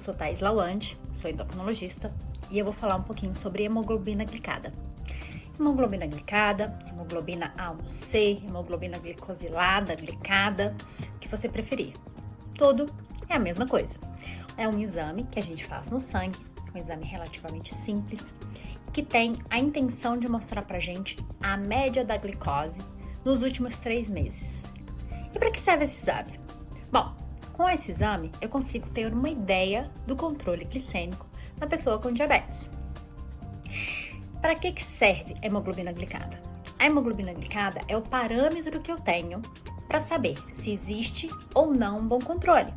sou Thaís Lawande, sou endocrinologista e eu vou falar um pouquinho sobre hemoglobina glicada. Hemoglobina glicada, hemoglobina A1C, hemoglobina glicosilada, glicada, o que você preferir. Tudo é a mesma coisa. É um exame que a gente faz no sangue, um exame relativamente simples, que tem a intenção de mostrar pra gente a média da glicose nos últimos 3 meses. E para que serve esse exame? Bom, com esse exame eu consigo ter uma ideia do controle glicêmico na pessoa com diabetes. Para que serve a hemoglobina glicada? A hemoglobina glicada é o parâmetro que eu tenho para saber se existe ou não um bom controle.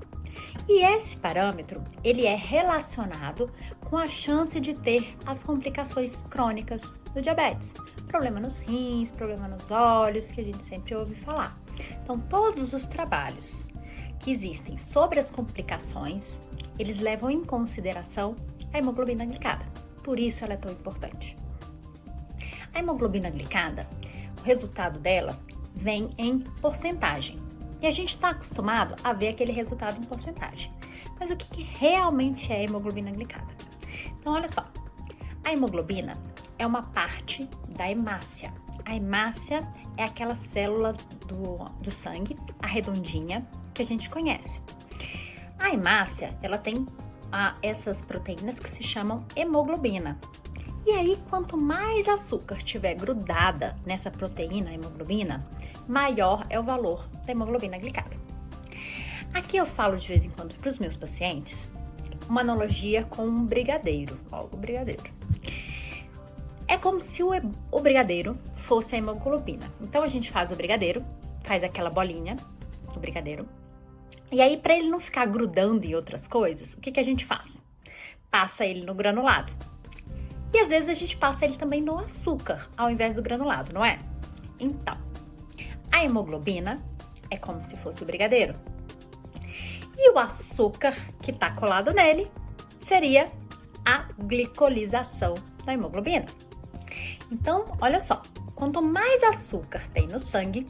E esse parâmetro, ele é relacionado com a chance de ter as complicações crônicas do diabetes. Problema nos rins, problema nos olhos, que a gente sempre ouve falar. Então, todos os trabalhos que existem sobre as complicações, eles levam em consideração a hemoglobina glicada. Por isso ela é tão importante. A hemoglobina glicada, o resultado dela vem em porcentagem. E a gente está acostumado a ver aquele resultado em porcentagem. Mas o que realmente é a hemoglobina glicada? Então, olha só. A hemoglobina é uma parte da hemácia. A hemácia é aquela célula do sangue, a redondinha, que a gente conhece. A hemácia, ela tem essas proteínas que se chamam hemoglobina. E aí, quanto mais açúcar tiver grudada nessa proteína, hemoglobina, maior é o valor da hemoglobina glicada. Aqui eu falo de vez em quando para os meus pacientes uma analogia com um brigadeiro. Ó, o brigadeiro. É como se o brigadeiro fosse a hemoglobina. Então a gente faz o brigadeiro, faz aquela bolinha do brigadeiro. E aí, para ele não ficar grudando em outras coisas, o que a gente faz? Passa ele no granulado. E às vezes a gente passa ele também no açúcar, ao invés do granulado, não é? Então, a hemoglobina é como se fosse o brigadeiro. E o açúcar que está colado nele seria a glicolização da hemoglobina. Então, olha só, quanto mais açúcar tem no sangue,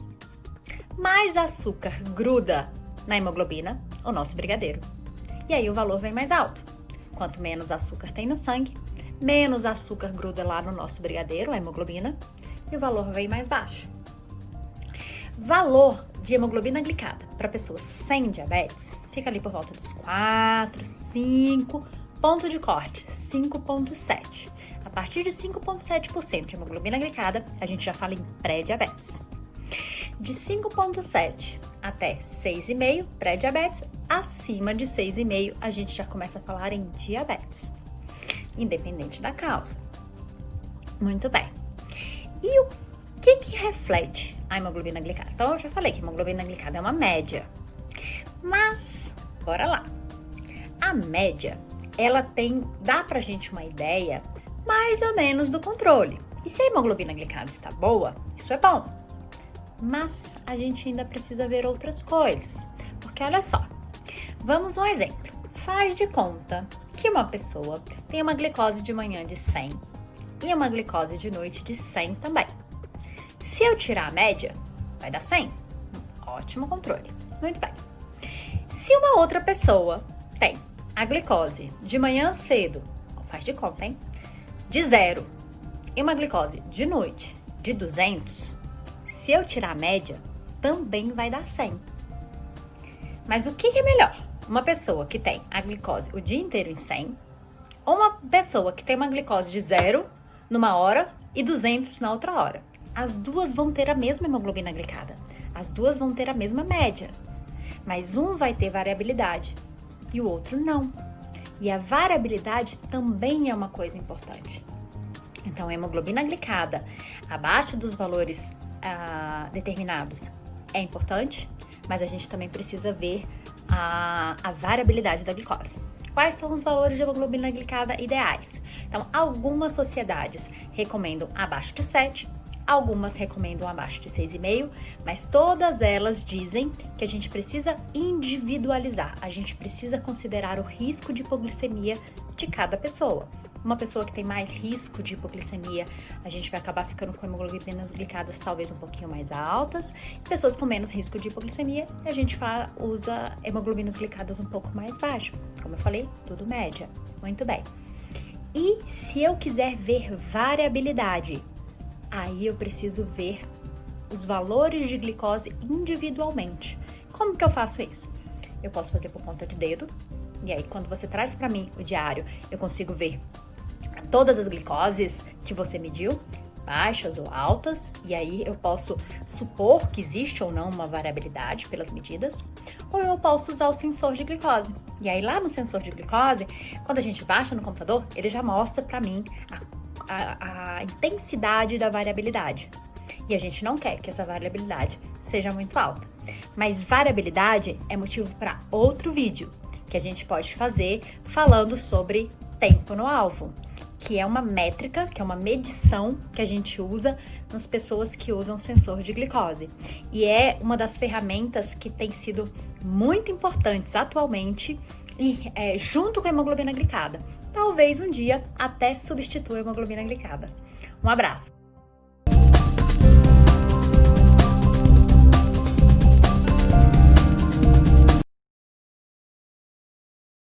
mais açúcar gruda na hemoglobina, o nosso brigadeiro. E aí o valor vem mais alto. Quanto menos açúcar tem no sangue, menos açúcar gruda lá no nosso brigadeiro, a hemoglobina, e o valor vem mais baixo. Valor de hemoglobina glicada para pessoas sem diabetes fica ali por volta dos 4, 5, ponto de corte, 5,7. A partir de 5,7% de hemoglobina glicada, a gente já fala em pré-diabetes. De 5,7 até 6,5, pré-diabetes, acima de 6,5 a gente já começa a falar em diabetes, independente da causa. Muito bem. E o que reflete a hemoglobina glicada? Então, eu já falei que a hemoglobina glicada é uma média. Mas, bora lá. A média, ela dá pra gente uma ideia mais ou menos do controle. E se a hemoglobina glicada está boa, isso é bom. Mas a gente ainda precisa ver outras coisas. Porque olha só, vamos um exemplo. Faz de conta que uma pessoa tem uma glicose de manhã de 100 e uma glicose de noite de 100 também. Se eu tirar a média, vai dar 100. Ótimo controle. Muito bem. Se uma outra pessoa tem a glicose de manhã cedo, faz de conta, hein? De 0 e uma glicose de noite de 200, se eu tirar a média, também vai dar 100. Mas o que é melhor? Uma pessoa que tem a glicose o dia inteiro em 100 ou uma pessoa que tem uma glicose de 0 numa hora e 200 na outra hora? As duas vão ter a mesma hemoglobina glicada. As duas vão ter a mesma média. Mas um vai ter variabilidade e o outro não. E a variabilidade também é uma coisa importante. Então, a hemoglobina glicada abaixo dos valores determinados é importante, mas a gente também precisa ver a variabilidade da glicose. Quais são os valores de hemoglobina glicada ideais? Então, algumas sociedades recomendam abaixo de 7, algumas recomendam abaixo de 6,5, mas todas elas dizem que a gente precisa individualizar, a gente precisa considerar o risco de hipoglicemia de cada pessoa. Uma pessoa que tem mais risco de hipoglicemia, a gente vai acabar ficando com hemoglobinas glicadas talvez um pouquinho mais altas. Pessoas com menos risco de hipoglicemia, a gente usa hemoglobinas glicadas um pouco mais baixo. Como eu falei, tudo média. Muito bem. E se eu quiser ver variabilidade, aí eu preciso ver os valores de glicose individualmente. Como que eu faço isso? Eu posso fazer por ponta de dedo, e aí quando você traz para mim o diário, eu consigo ver todas as glicoses que você mediu, baixas ou altas, e aí eu posso supor que existe ou não uma variabilidade pelas medidas, ou eu posso usar o sensor de glicose. E aí lá no sensor de glicose, quando a gente baixa no computador, ele já mostra para mim a intensidade da variabilidade. E a gente não quer que essa variabilidade seja muito alta. Mas variabilidade é motivo para outro vídeo que a gente pode fazer falando sobre tempo no alvo, que é uma métrica, que é uma medição que a gente usa nas pessoas que usam sensor de glicose. E é uma das ferramentas que tem sido muito importantes atualmente e junto com a hemoglobina glicada. Talvez um dia até substitua a hemoglobina glicada. Um abraço!